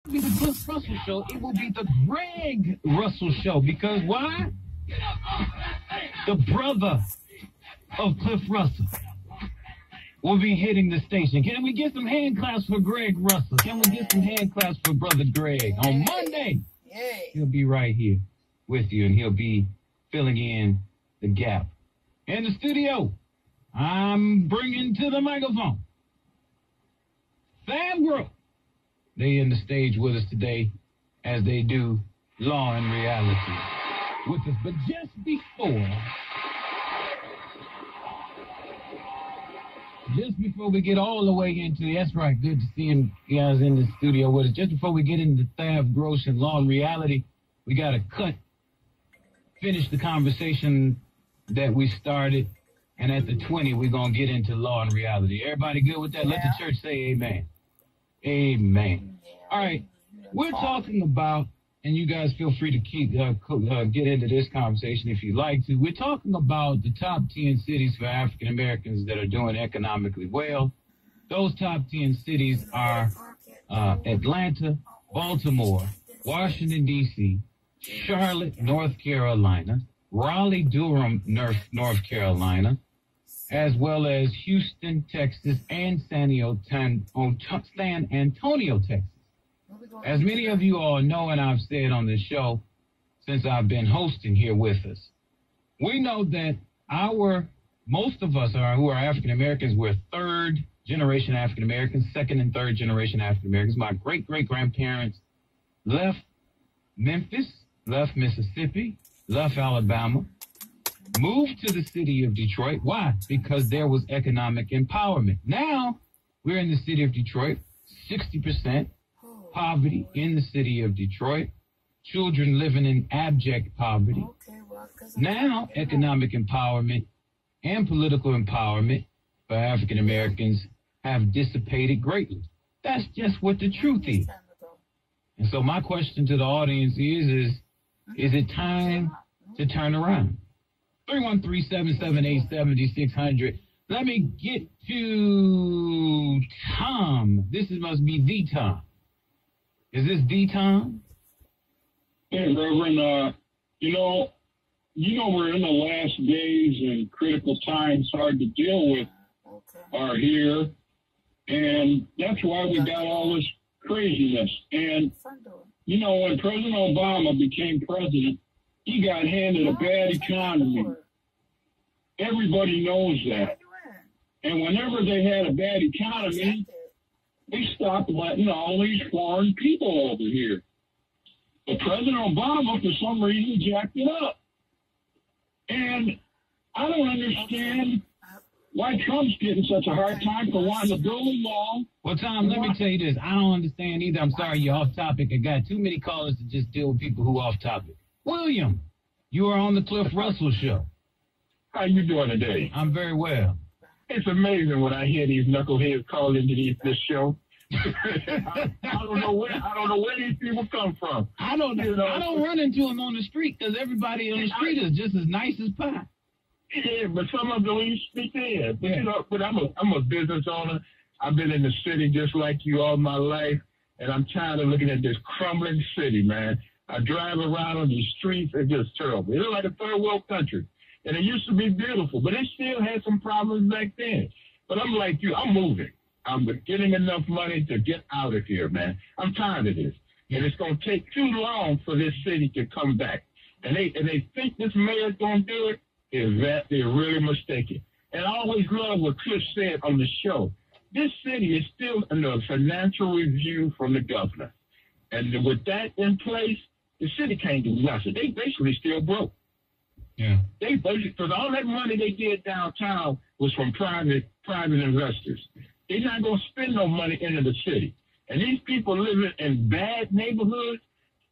be the Cliff Russell Show. It will be the Greg Russell Show. Because why? The brother of Cliff Russell will be hitting the station. Can we get some hand claps for Greg Russell? Can we get some hand claps for Brother Greg? On Monday, he'll be right here with you, and he'll be filling in the gap. In the studio, I'm bringing to the microphone Fab World. They in the stage with us today as they do Law and Reality with us. But just before we get all the way into, that's right, good to see you guys in the studio with us. Just before we get into Fab Gross and Law and Reality, we got to finish the conversation that we started. And at the 20, we're going to get into Law and Reality. Everybody good with that? Yeah. Let the church say amen. Amen. All right. We're talking about, and you guys feel free to get into this conversation if you like to. We're talking about the top 10 cities for African Americans that are doing economically well. Those top 10 cities are Atlanta, Baltimore, Washington, D.C., Charlotte, North Carolina, Raleigh, Durham, North Carolina, as well as Houston, Texas, and San Antonio, Texas. As many of you all know, and I've said on this show since I've been hosting here with us, we know that most of us who are African Americans, we're third generation African Americans, second and third generation African Americans. My great-great-grandparents left Memphis, left Mississippi, left Alabama, moved to the city of Detroit. Why? Because there was economic empowerment. Now, we're in the city of Detroit, 60% poverty in the city of Detroit, children living in abject poverty. Now, economic empowerment and political empowerment for African Americans have dissipated greatly. That's just what the truth is. And so my question to the audience is it time to turn around? 313-778-7600. Let me get to Tom. This must be the Tom. Is this the Tom? Hey, Reverend. We're in the last days and critical times, hard to deal with, are here. And that's why we got all this craziness. And, when President Obama became president, he got handed a bad economy. Everybody knows that. And whenever they had a bad economy, they stopped letting all these foreign people over here. But President Obama, for some reason, jacked it up. And I don't understand why Trump's getting such a hard time for wanting to build a wall. Well, Tom, let me tell you this. I don't understand either. I'm sorry you're off topic. I got too many callers to just deal with people who are off topic. William, you are on the Cliff Russell Show. How you doing today? I'm very well. It's amazing when I hear these knuckleheads call into this show. I don't know where these people come from. I don't run into them on the street because everybody on the street is just as nice as pie. Yeah, but some of them don't even speak there. But I'm a business owner. I've been in the city just like you all my life, and I'm tired of looking at this crumbling city, man. I drive around on these streets, it's just terrible. It's like a third world country. And it used to be beautiful, but it still had some problems back then. But I'm like you, I'm moving. I'm getting enough money to get out of here, man. I'm tired of this. And it's going to take too long for this city to come back. And they think this mayor's going to do it, is that they're really mistaken. And I always love what Chris said on the show. This city is still under a financial review from the governor. And with that in place, the city can't do nothing. They basically still broke. Yeah. They basically, because all that money they did downtown was from private investors. They're not going to spend no money into the city. And these people living in bad neighborhoods,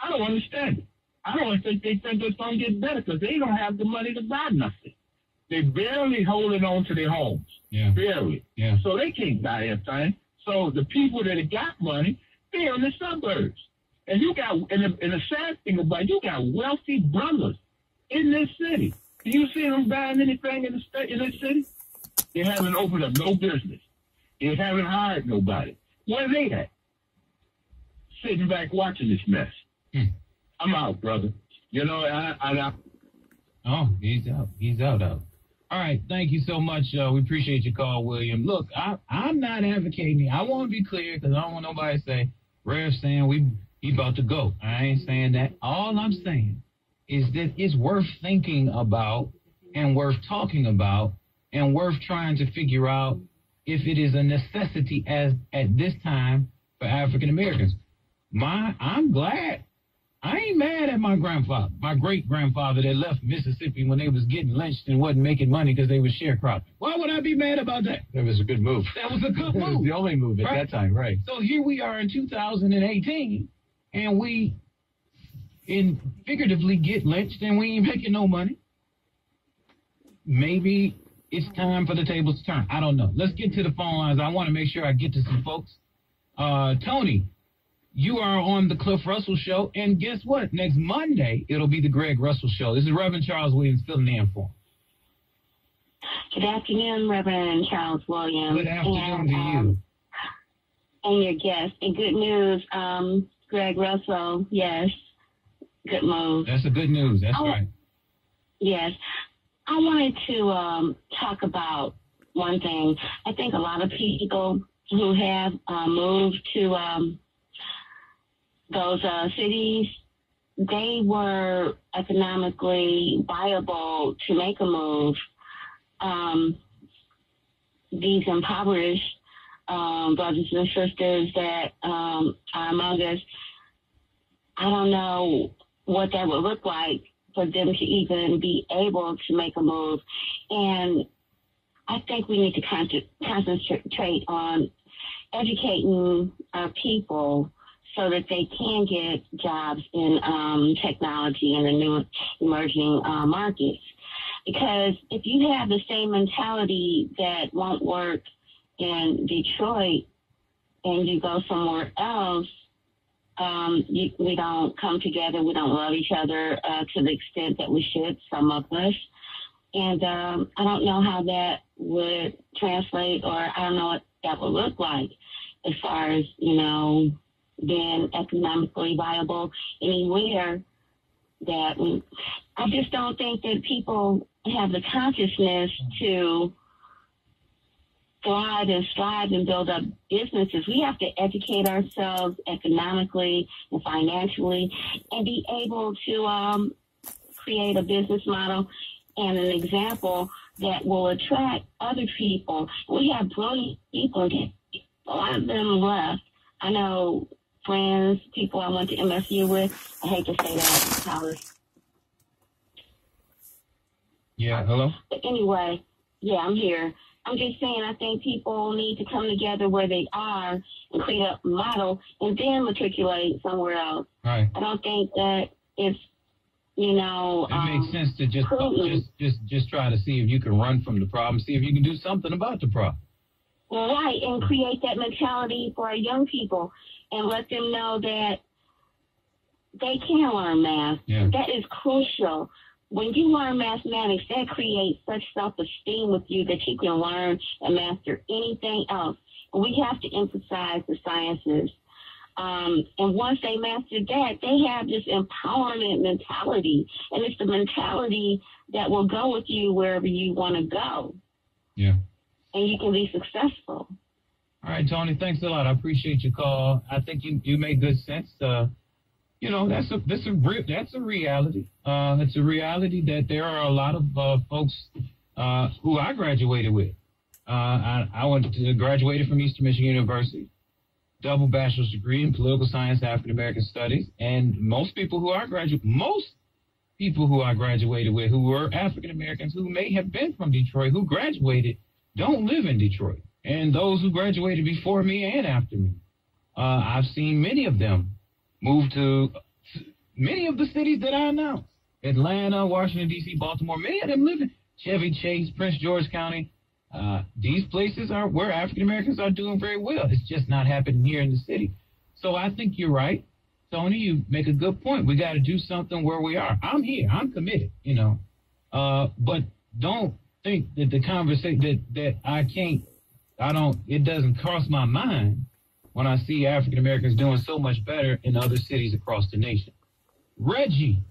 I don't understand it. I don't think they think it's going to get better because they don't have the money to buy nothing. They're barely holding on to their homes. Yeah. Barely. Yeah. So they can't buy anything. So the people that have got money, they're in the suburbs. And you got, and the sad thing about it, you got wealthy brothers in this city. Do you see them buying anything in this city? They haven't opened up no business. They haven't hired nobody. Where are they at? sitting back watching this mess. I'm out, brother. You know, Oh, he's out. He's out. All right. Thank you so much. We appreciate your call, William. Look, I'm not advocating. I want to be clear because I don't want nobody to say, Rev saying he about to go. I ain't saying that. All I'm saying is that it's worth thinking about and worth talking about and worth trying to figure out if it is a necessity at this time for African Americans. I'm glad. I ain't mad at my grandfather, my great-grandfather that left Mississippi when they was getting lynched and wasn't making money because they was sharecropping. Why would I be mad about that? That was a good move. That was a good move. It was the only move at that time, right? So here we are in 2018, and we figuratively get lynched and we ain't making no money. Maybe it's time for the tables to turn. I don't know. Let's get to the phone lines. I want to make sure I get to some folks. Tony, you are on the Cliff Russell Show, and guess what? Next Monday, it'll be the Greg Russell Show. This is Reverend Charles Williams filling in for him. Good afternoon, Reverend Charles Williams. Good afternoon to you. And your guest. And good news, Greg Russell, yes, good move. That's a good news. That's right. Yes. I wanted to talk about one thing. I think a lot of people who have moved to those cities, they were economically viable to make a move. These impoverished brothers and sisters that are among us, I don't know what that would look like for them to even be able to make a move. And I think we need to concentrate on educating our people so that they can get jobs in technology and the new emerging markets. Because if you have the same mentality that won't work in Detroit and you go somewhere else, we don't come together, we don't love each other to the extent that we should, some of us. And I don't know how that would translate, or I don't know what that would look like as far as, being economically viable anywhere. That I just don't think that people have the consciousness to thrive and strive and build up businesses. We have to educate ourselves economically and financially and be able to create a business model and an example that will attract other people. We have brilliant people. A lot of them left. I know friends, people I went to MSU with. I hate to say that, college. Yeah, hello? But anyway, yeah, I'm here. I'm just saying I think people need to come together where they are and create a model and then matriculate somewhere else. Right. I don't think that it's, it makes sense to just try to see if you can run from the problem, see if you can do something about the problem. Right, and create that mentality for our young people and let them know that they can learn math. Yeah. That is crucial. When you learn mathematics, that creates such self-esteem with you that you can learn and master anything else. And we have to emphasize the sciences. And once they master that, they have this empowerment mentality. And it's the mentality that will go with you wherever you want to go. Yeah. And you can be successful. All right, Tony, thanks a lot. I appreciate your call. I think you made good sense. That's a reality. It's a reality that there are a lot of folks who I graduated with. I graduated from Eastern Michigan University, double bachelor's degree in political science, African American studies, and most people who I graduated with who were African Americans who may have been from Detroit who graduated don't live in Detroit. And those who graduated before me and after me, I've seen many of them move to many of the cities that I announced. Atlanta, Washington, D.C., Baltimore. Many of them live in Chevy Chase, Prince George County. These places are where African Americans are doing very well. It's just not happening here in the city. So I think you're right, Tony. You make a good point. We got to do something where we are. I'm here. I'm committed, But don't think that the conversation that it doesn't cross my mind when I see African Americans doing so much better in other cities across the nation. Reggie,